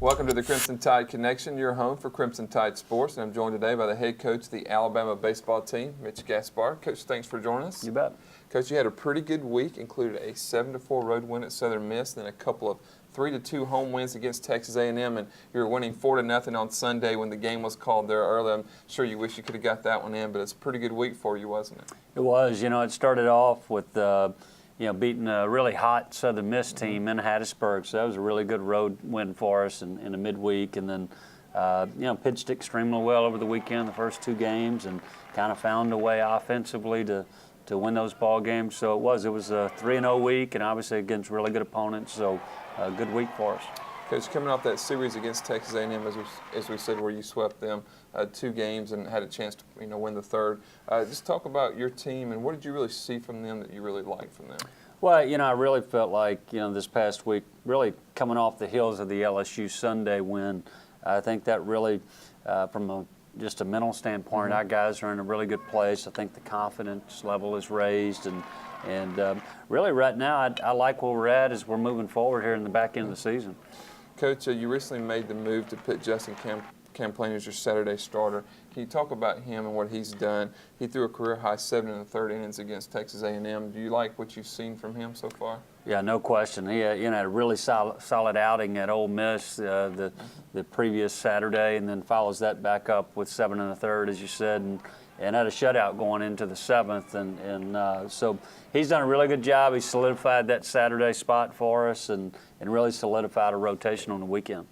Welcome to the Crimson Tide Connection, your home for Crimson Tide Sports, and I'm joined today by the head coach of the Alabama baseball team, Mitch Gaspard. Coach, thanks for joining us. You bet. Coach, you had a pretty good week, included a 7-4 road win at Southern Miss, then a couple of 3-2 home wins against Texas A&M, and you were winning 4-0 on Sunday when the game was called there early. I'm sure you wish you could have got that one in, but it's a pretty good week for you, wasn't it? It was. You know, it started off with beating a really hot Southern Miss team in Hattiesburg, so that was a really good road win for us in the midweek. And then, pitched extremely well over the weekend, the first two games, and kind of found a way offensively to win those ball games. So it was a 3-0 week, and obviously against really good opponents. So a good week for us. Coach, coming off that series against Texas A&M, as we said, where you swept them 2 games and had a chance to win the third. Just talk about your team and what did you really see from them that you really liked from them? Well, I really felt like this past week, really coming off the heels of the LSU Sunday win, I think that really, from just a mental standpoint, our guys are in a really good place. I think the confidence level is raised, and really right now, I like where we're at as we're moving forward here in the back end of the season. Coach, you recently made the move to put Justin Camplain as your Saturday starter. Can you talk about him and what he's done? He threw a career-high 7 1/3 innings against Texas A&M. Do you like what you've seen from him so far? Yeah, no question. He had a really solid outing at Ole Miss the previous Saturday, and then follows that back up with 7 1/3, as you said, and had a shutout going into the 7th. And so he's done a really good job. He solidified that Saturday spot for us and really solidified a rotation on the weekend.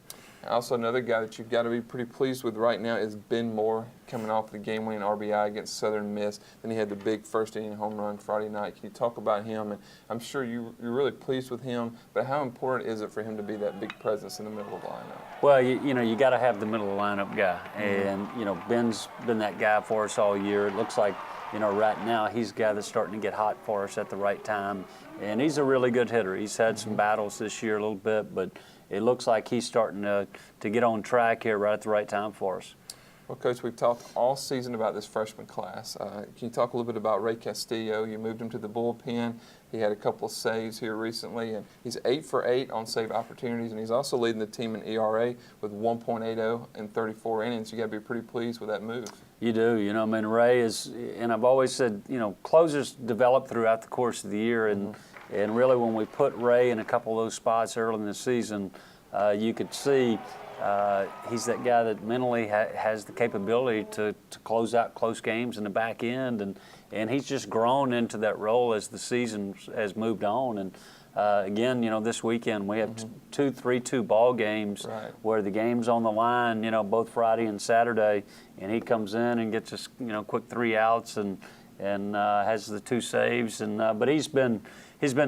Also, another guy that you've got to be pretty pleased with right now is Ben Moore, coming off the game-winning RBI against Southern Miss. Then he had the big first-inning home run Friday night. Can you talk about him? And I'm sure you're really pleased with him, but how important is it for him to be that big presence in the middle of the lineup? Well, you got to have the middle of the lineup guy, and Ben's been that guy for us all year. It looks like right now he's a guy that's starting to get hot for us at the right time, and he's a really good hitter. He's had some battles this year a little bit, but it looks like he's starting to get on track here right at the right time for us. Well, Coach, we've talked all season about this freshman class. Can you talk a little bit about Ray Castillo? You moved him to the bullpen. He had a couple of saves here recently, and he's 8 for 8 on save opportunities, and he's also leading the team in ERA with 1.80 in 34 innings. You got to be pretty pleased with that move. You do. Ray is, and I've always said, closers develop throughout the course of the year, and really when we put Ray in a couple of those spots early in the season, you could see he's that guy that mentally has the capability to close out close games in the back end, and he's just grown into that role as the season has moved on. And again, this weekend we have 2 3-2 ball games where the game's on the line, both Friday and Saturday, and he comes in and gets us, quick 3 outs and has the 2 saves, but he's been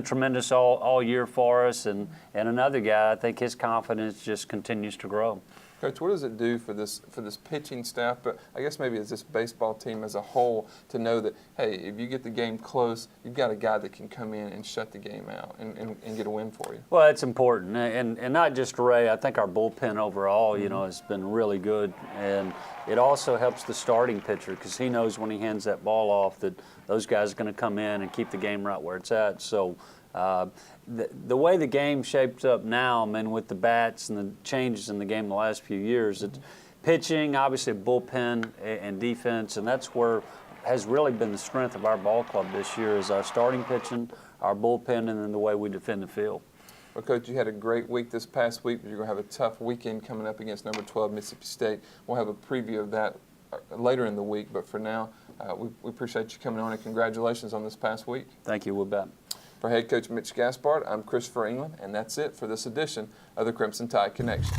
tremendous all year for us, and another guy, I think his confidence just continues to grow. Coach, what does it do for this pitching staff, but I guess maybe as this baseball team as a whole, to know that, hey, if you get the game close, you've got a guy that can come in and shut the game out and get a win for you? Well, it's important, and not just Ray. I think our bullpen overall, has been really good, and it also helps the starting pitcher because he knows when he hands that ball off that those guys are going to come in and keep the game right where it's at. So the way the game shapes up now, with the bats and the changes in the game the last few years, it's pitching, obviously bullpen and defense, and that's where has really been the strength of our ball club this year is our starting pitching, our bullpen, and then the way we defend the field. Well, Coach, you had a great week this past week, but you're going to have a tough weekend coming up against number 12 Mississippi State. We'll have a preview of that later in the week, but for now, we appreciate you coming on, and congratulations on this past week. Thank you. We'll bet. For head coach Mitch Gaspard, I'm Christopher England, and that's it for this edition of the Crimson Tide Connection.